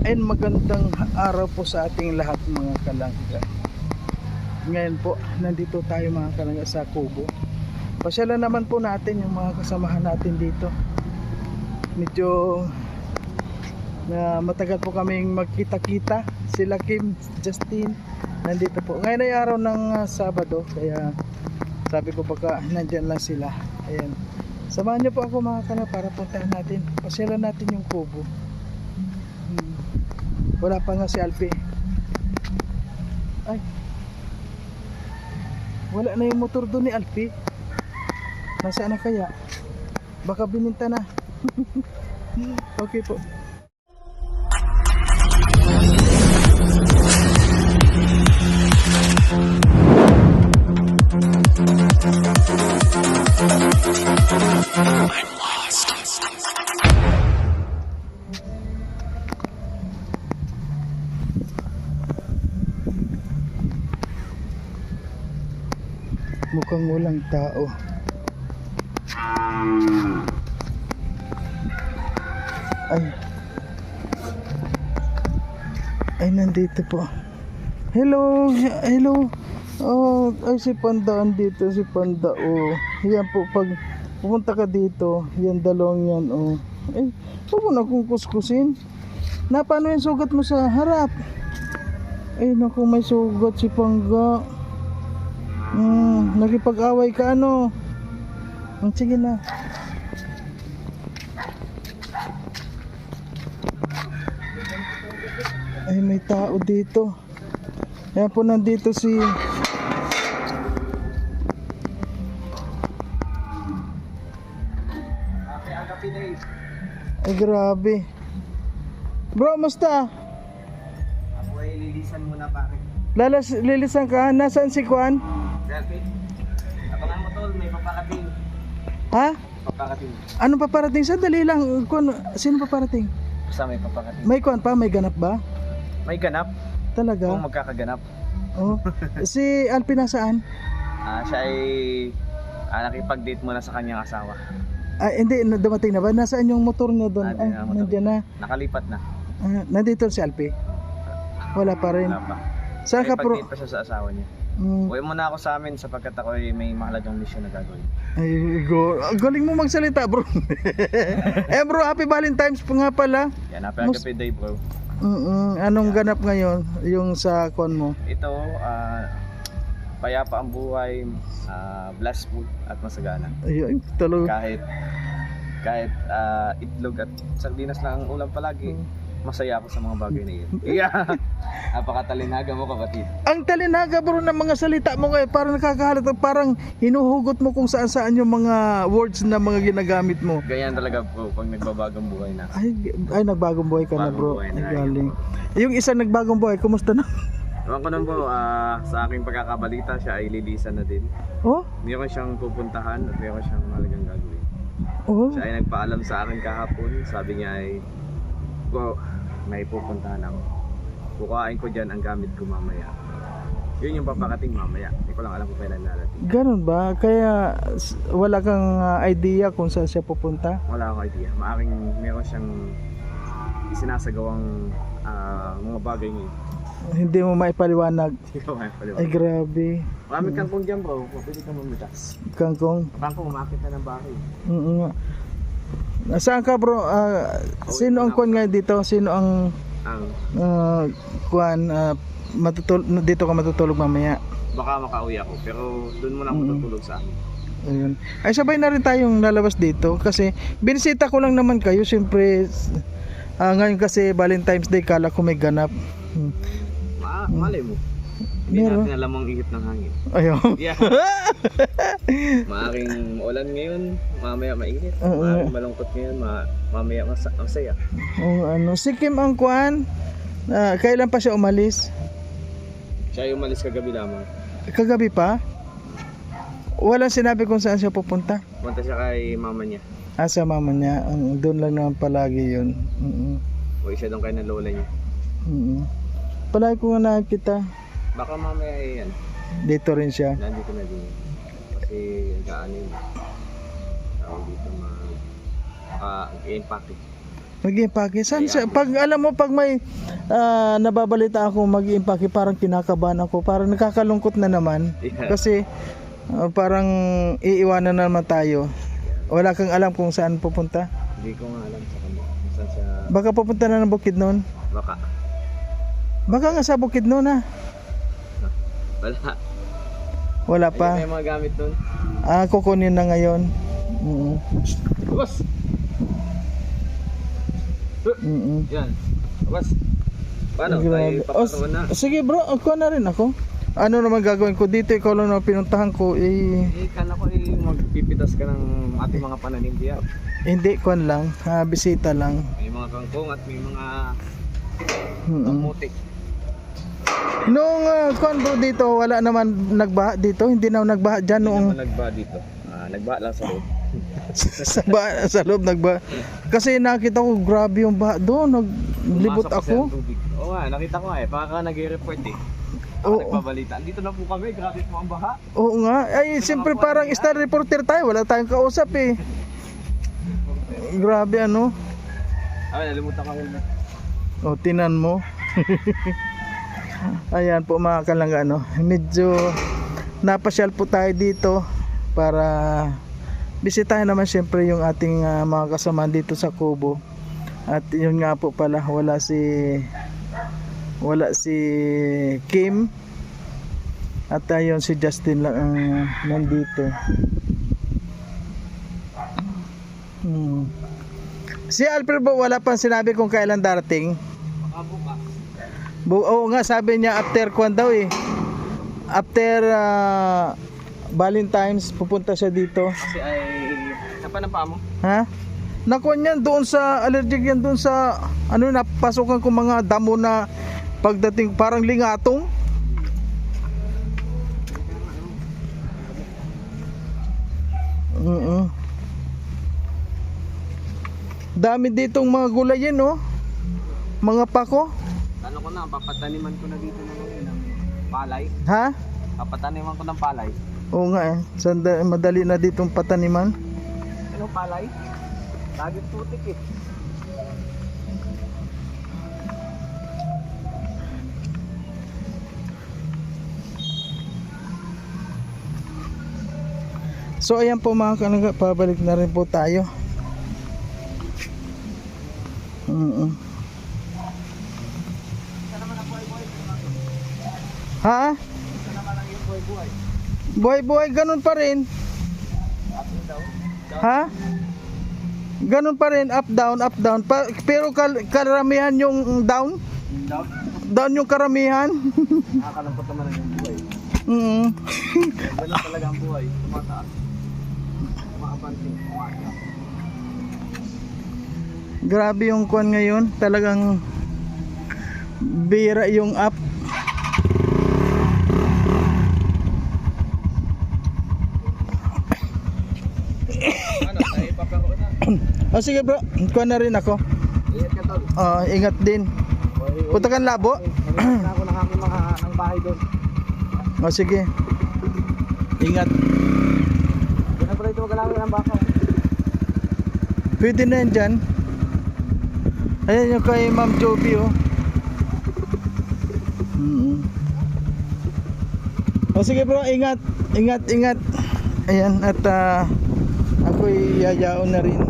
And magandang araw po sa ating lahat mga kalangga. Ngayon po, nandito tayo mga kalangga sa Kubo. Pasyalan naman po natin yung mga kasamahan natin dito. Medyo na matagal po kaming magkita-kita. Sila Kim, Justin, nandito po. Ngayon ay araw ng Sabado, kaya sabi ko baka nandyan lang sila. Ayan. Samahan niyo po ako mga kalangga para puntahan natin. Pasyalan natin yung Kubo. Wala pa nga si Alpi. Ay. Wala na yung motor doon ni Alpi. Nasaan na kaya? Baka bininta na. Okay po. Mukhang walang tao. Ay nandito po. Hello, hello. Oh, ay si Panda andito, si Panda. Oh, yan po pag pupunta ka dito, yan dalawang yan. Oh, ay, huwag mo na kung kuskusin. Na paano yung sugat mo sa harap? Ay naku, may sugat si Pangga. Nakipag-away ka ano? Sige na. Ay may tao dito. Ayan po nandito si ay grabe. Bro, musta? Ako ay lilisan muna pare. Lilisan ka? Nasaan si Juan? Grabe. Abangan mo tol, may paparating. Ha? Paparating. Anong paparating? Sandali lang. Sino paparating? Basta may paparating. May Juan pa? May ganap ba? May ganap. Talaga? Kung magkakaganap. Oh. Si Alpi nasaan? Siya ay nakipag-date muna sa kanyang asawa. Hindi, dumating na ba? Nasaan yung motor niya doon? Ay, nandiyan na. Nakalipat na. Nandito si Alpi? Wala pa rin. Wala pa. Saan ka pro? Nakipag-date pa siya sa asawa niya. Uwi muna ako sa amin sapagkat ako ay may mahalagang misyon na gagawin. Ay, galing mo magsalita bro. Bro, happy Valentine's po nga pala. Yan, happy day bro. Anong ganap ngayon yung sa kon mo? Ito, payapa ang buhay, blissful at masagana. Ayun, talaga. Kahit itlog at sardinas lang ang ulam palagi, masaya ako sa mga bagay na iyon. Yeah. Napakatalinaga mo kapatid. Ang talinaga bro ng mga salita mo ngayon, parang nakakahalata, parang hinuhugot mo kung saan saan yung mga words na mga ginagamit mo. Ganyan talaga bro, pag nagbabagong buhay na. Ay nagbagong buhay ka na bro. Bagong buhay na. Ay, galing. Yung isang nagbagong buhay, kumusta na? Ewan ko nun bro, sa aking pagkakabalita siya ay lilisan na din. Oh? Meron siyang pupuntahan at meron siyang mahalagang gagawin. Oh? Siya ay nagpaalam sa akin kahapon, sabi niya ay, bro, may pupuntahan ako. Kukuhain ko dyan ang gamit ko mamaya. Yun yung papakating mamaya. Hindi ko lang alam kung kailan narating. Ganun ba? Kaya wala kang idea kung saan siya pupunta? Wala akong idea. Maaring meron siyang isinasagawang mga bagay ngayon. Hindi mo maipaliwanag. Hindi ko maipaliwanag. Ay grabe. Marami kangkong dyan bro. Pwede ka mamitas. Kangkong. Kangkong umakit na ng bahay. Saan ka bro? Sino ang kuwan ngayon dito? Sino ang kuwan dito ka matutulog mamaya? Baka makauwi ako pero doon muna ako tutulog sa amin. Ayun. Ay sabay na rin tayong lalabas dito kasi binisita ko lang naman kayo siyempre ngayon kasi Valentine's Day kala ko may ganap. Malay mo. Hindi natin alam ang ihip ng hangin. Ayun. Yeah. Maaring ulan ngayon, mamaya mainit. Maaring malungkot ngayon, mamaya masaya. Si Kim ang kuwan, kailan pa siya umalis? Siya yung umalis kagabi lamang. Kagabi pa? Walang sinabi kung saan siya pupunta? Punta siya kay mama niya. Sa mama niya. Doon lang naman palagi yun. Uwi siya doon kay na lola niya. Palagi ko nga nakikita. Baka mamaya yan. Dito rin siya. Nandito na din. Kasi gaano yun. Tawag dito mag-impact. Mag-impake. Saan siya? Pag alam mo, pag may nababalita ako mag-impake, parang kinakabahan ako. Parang nakakalungkot na naman. Yeah. Kasi parang iiwanan na naman tayo. Wala kang alam kung saan pupunta. Hindi ko nga alam sa kanya. Kung saan siya... Baka pupunta na ng Bukidnon. Baka. Baka nga sa Bukidnon ha. Wala. Wala Ayun pa. na yung mga gamit doon. Kukunin na ngayon. Boss! Yan. Boss. Paano? Tayo papatuan na. Sige bro, ako na rin ako. Ano naman gagawin ko dito? Ikaw lang naman pinuntahan ko. Kala ko magpipitas ka ng ating mga pananim diyan. Hindi, kuan lang. Bisita lang. May mga kangkong at may mga Mm-mm. kamutik. Nung kuan bro dito, wala naman nagbaha dito. Hindi na nagbaha dyan Hindi noong naman nagba dito. Nagba lang sa loob. sa loob nagbaha. Kasi nakita ko grabe yung baha doon. Naglibot Pumasok kasi ako. ang tubig. Oo nga, nakita ko nga baka nag-report Oo. Nagbabalita. Dito na po kami, grabe po ang baha. Oo nga. Ay, siyempre parang star reporter tayo. Wala tayong kausap eh. Grabe ano. Nalimutan ko helmet. Tinan mo. Ayan po mga kalangga, ano. Medyo napasyal po tayo dito para bisitahin naman siyempre yung ating mga kasama dito sa Kubo. At yun nga po pala, wala si Kim. At ayun si Justin lang ang nandito. Si Alfred po wala pang sinabi kung kailan darating. Makabuka. Oo nga, sabi niya after kwan daw eh. After Valentine's pupunta siya dito. Kasi ay napanapa mo. Ha? Nakuha yan doon sa allergic yan doon sa ano, napasukan ko mga damo na pagdating parang lingatong. Dami ditong mga gulayin, no? Mga pako. Ano ko na, papataniman ko na dito ng palay. Ha? Papataniman ko ng palay. Oo nga eh. Madali na ditong pataniman. Ano palay? Dagit putik eh. So ayan po mga kalangga, pabalik na rin po tayo. Ha? Buhay-buhay ganun pa rin. Ha? Ganun pa rin, up down. Pero karamihan yung down. Down yung karamihan. Nakakalungkot naman ang buhay. Ganun talaga ang buhay. Tumataas. Umaabanting. Grabe yung kwan ngayon. Talagang bira yung up. Ano, tayo papako na. Sige bro, kwan na rin ako. Ingat ka tol. Ingat din. Punta kang labo. Nagiging na ako ng aking mga ng bahay doon. Sige. Ingat. Doon na pala ito magalawin ang baka. Pwede na yan dyan. Ayan yung kay Ma'am Joby oh. Sige bro, ingat. Ayan at ako'y yayaon na rin.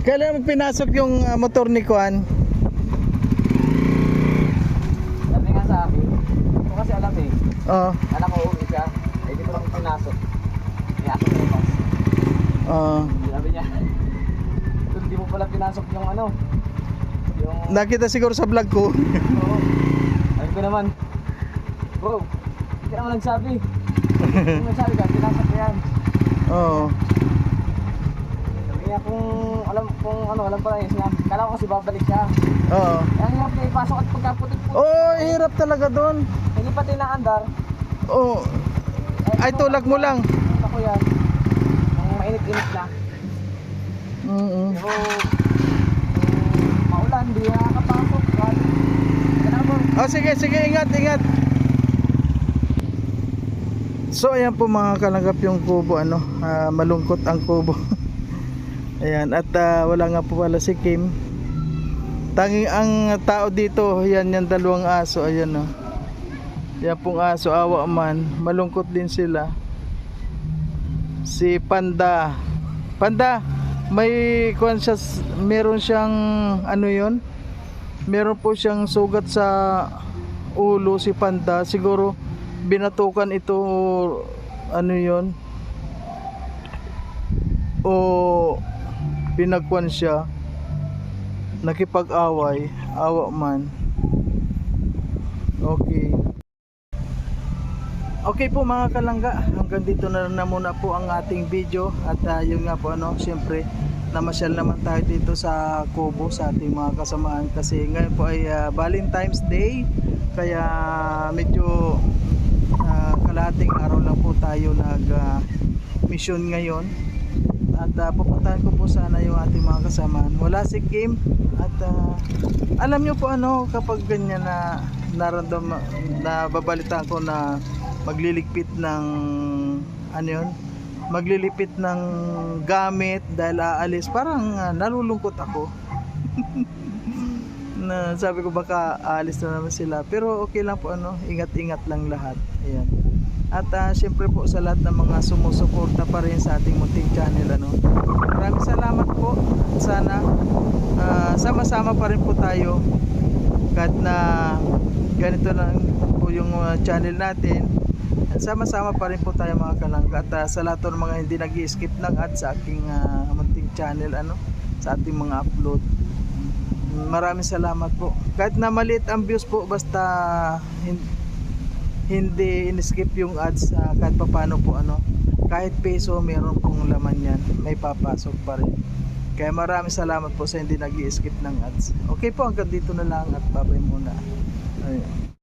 Kailan mo pinasok yung motor ni Kuan? Sabi nga sa akin, ito kasi alam eh. Oo. Alam ko uwi siya, ay dito lang pinasok. Pinasok ko yung box. Sabi niya, hindi mo pala pinasok yung ano. Yung... Nakita siguro sa vlog ko. Oo. Sabi ko naman, bro, hindi naman nagsabi. Hindi nagsabi ka, pinasok ko yan. Oo. Sabi niya alam pala yung sinabi. Kala ko kasi babalik siya. Oo. Ang hirap niya ipasok at pagkaputik-putik. Oh, hirap talaga doon. Hindi pati naandar. Oh. Ay tulak mo lang. Ako yan. Ang mainit-init na. Pero maulan, di nakakapasok. Sige, ingat. So ayan po mga kalanggap yung Kubo, malungkot ang Kubo. Ayan, at wala nga po pala si Kim. Tanging ang tao dito, yan yung dalawang aso, ayan o. Yan pong aso, awa man, malungkot din sila. Si Panda. Panda, may meron siyang ano yon? Meron po siyang sugat sa ulo si Panda. Siguro binatukan ito ano yon? O pinagkuan siya, nakipag-away, awa man. Okay po mga kalangga, hanggang dito na muna po ang ating video. At yun nga po ano, syempre namasyal naman tayo dito sa Kubo sa ating mga kasamaan, kasi ngayon po ay Valentine's Day, kaya medyo kalahating araw lang po tayo nag mission ngayon. At pupuntahan ko po sana yung ating mga kasamaan. Wala si Kim. At alam nyo po ano, kapag ganyan na naramdaman, na babalitaan ko na magliligpit ng ano yun, maglilipit ng gamit dahil aalis, parang nalulungkot ako. Na sabi ko baka aalis na naman sila, pero okay lang po ano, ingat-ingat lang lahat. Ayan. At syempre po sa lahat ng mga sumusuporta pa rin sa ating munting channel ano, maraming salamat po. Sana sama-sama pa rin po tayo kahit na ganito lang po yung channel natin. Sama-sama pa rin po tayo mga kalangga. At sa lahat ng mga hindi nag-i-skip ng ads sa aking munting channel ano, sa ating mga upload, maraming salamat po. Kahit na maliit ang views po, basta hindi in-skip yung ads, kahit pa paano po ano, kahit peso meron pong laman yan, may papasok pa rin. Kaya maraming salamat po sa hindi nag-i-skip ng ads. Okay po, hanggang dito na lang at bye-bye muna. Ayun.